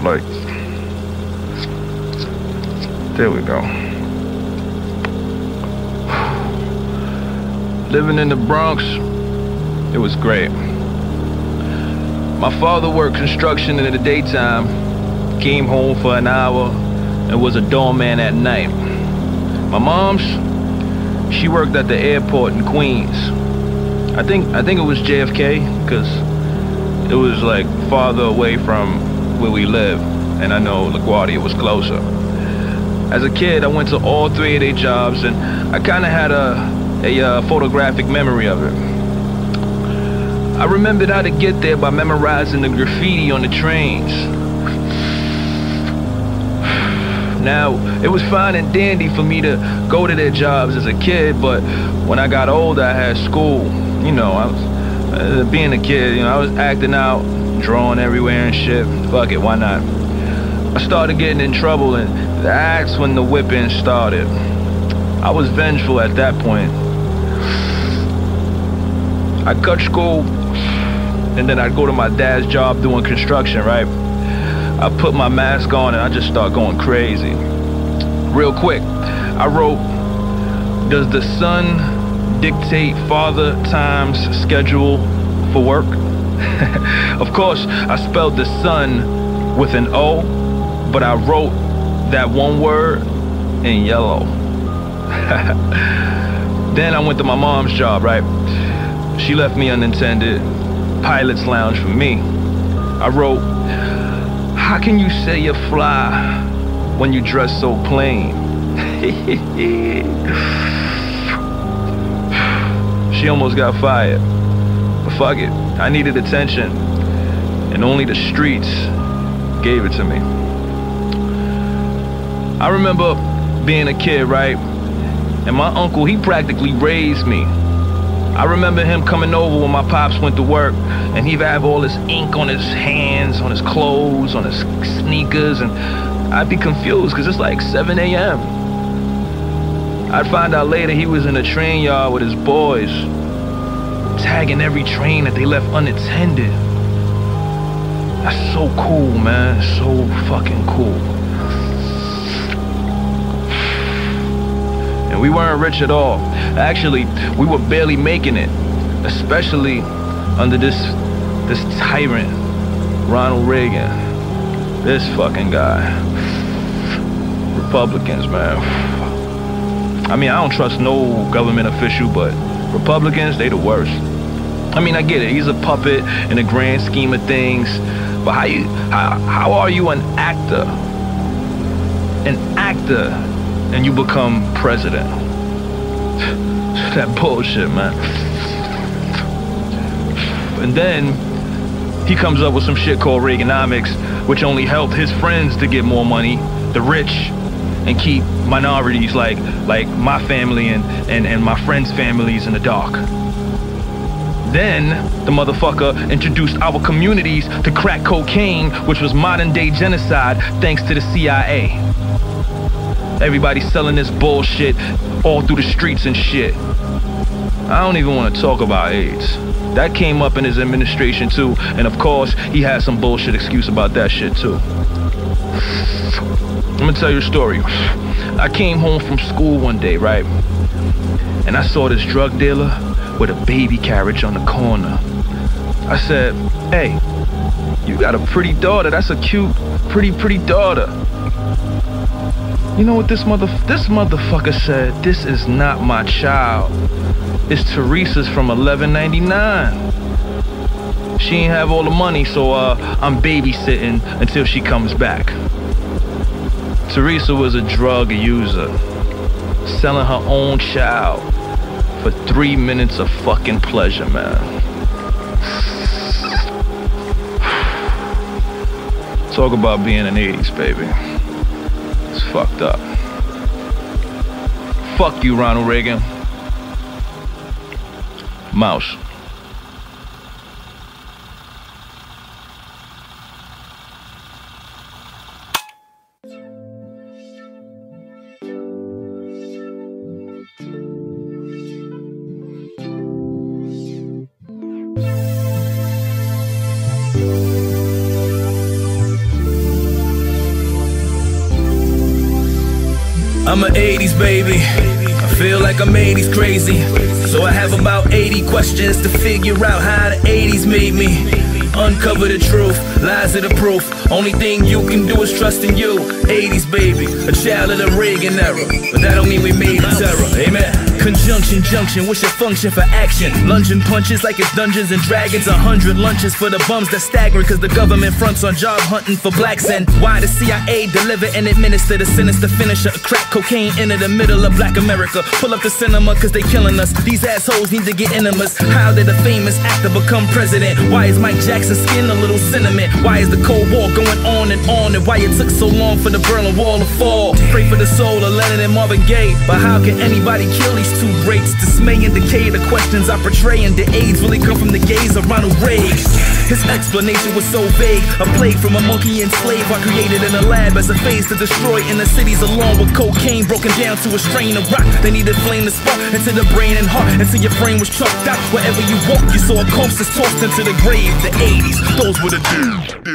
like, there we go. Living in the Bronx, it was great. My father worked construction in the daytime, came home for an hour, and was a doorman at night. My mom's, she worked at the airport in Queens. I think it was JFK, because it was like farther away from where we live, and I know LaGuardia was closer. As a kid, I went to all three of their jobs, and I kind of had a photographic memory of it. I remembered how to get there by memorizing the graffiti on the trains. Now, it was fine and dandy for me to go to their jobs as a kid, but when I got older, I had school. You know, I was being a kid, you know, I was acting out, drawing everywhere and shit. Fuck it, why not? I started getting in trouble, and that's when the whipping started. I was vengeful at that point. I cut school, and then I'd go to my dad's job doing construction, right? I put my mask on and I just start going crazy. Real quick, I wrote, does the sun dictate father time's schedule for work? Of course, I spelled the sun with an O, but I wrote that one word in yellow. Then I went to my mom's job, right? She left me unattended, pilot's lounge for me. I wrote, how can you say you're fly when you dress so plain? She almost got fired, but fuck it, I needed attention, and only the streets gave it to me. I remember being a kid, right? And my uncle, he practically raised me. I remember him coming over when my pops went to work, and he'd have all this ink on his hands, on his clothes, on his sneakers, and I'd be confused because it's like 7 a.m. I'd find out later he was in a train yard with his boys, tagging every train that they left unattended. That's so cool, man, so fucking cool. And we weren't rich at all. Actually, we were barely making it, especially under this tyrant, Ronald Reagan. This fucking guy. Republicans, man. I mean, I don't trust no government official, but Republicans, they the worst. I mean, I get it. He's a puppet in the grand scheme of things, but how are you an actor? An actor, and you become president? That bullshit, man. And then he comes up with some shit called Reaganomics, which only helped his friends to get more money, the rich, and keep minorities like my family and my friends' families in the dark. Then the motherfucker introduced our communities to crack cocaine, which was modern day genocide thanks to the CIA. Everybody selling this bullshit all through the streets and shit. I don't even want to talk about AIDS. That came up in his administration too, and of course, he had some bullshit excuse about that shit too. I'm gonna tell you a story. I came home from school one day, right? And I saw this drug dealer with a baby carriage on the corner. I said, hey, you got a pretty daughter. That's a cute, pretty daughter. You know what this motherfucker said? This is not my child. It's Teresa's from 1199. She ain't have all the money, so I'm babysitting until she comes back. Teresa was a drug user, selling her own child for 3 minutes of fucking pleasure, man. Talk about being an 80s baby. It's fucked up. Fuck you, Ronald Reagan. MauSe. I'm an 80s baby, I feel like I'm 80s crazy. So I have about 80 questions to figure out how the 80s made me. Uncover the truth, lies are the proof. Only thing you can do is trust in you. 80s baby, a child of the Reagan era, but that don't mean we made in terror, amen. Conjunction, junction, what's your function for action? Lunging punches like it's Dungeons and Dragons. 100 lunches for the bums that staggering, cause the government fronts on job hunting for blacks. And why the CIA deliver and administer the sinister finisher? Crack cocaine into the middle of black America. Pull up the cinema cause they killing us. These assholes need to get intimates. How did a famous actor become president? Why is Mike Jackson's skin a little cinnamon? Why is the Cold War going on? And why it took so long for the Berlin Wall to fall? Pray for the soul of Lennon and Marvin Gaye, but how can anybody kill these two greats? Dismay and decay, the questions I portray, and the AIDS really come from the gaze of Ronald Reagan. His explanation was so vague, a plague from a monkey and slave I created in a lab as a phase to destroy inner cities along with cocaine broken down to a strain of rock. They needed flame to spark into the brain and heart until your brain was chalked out. Wherever you walk, you saw a corpse that's tossed into the grave. The 80s, those were the days.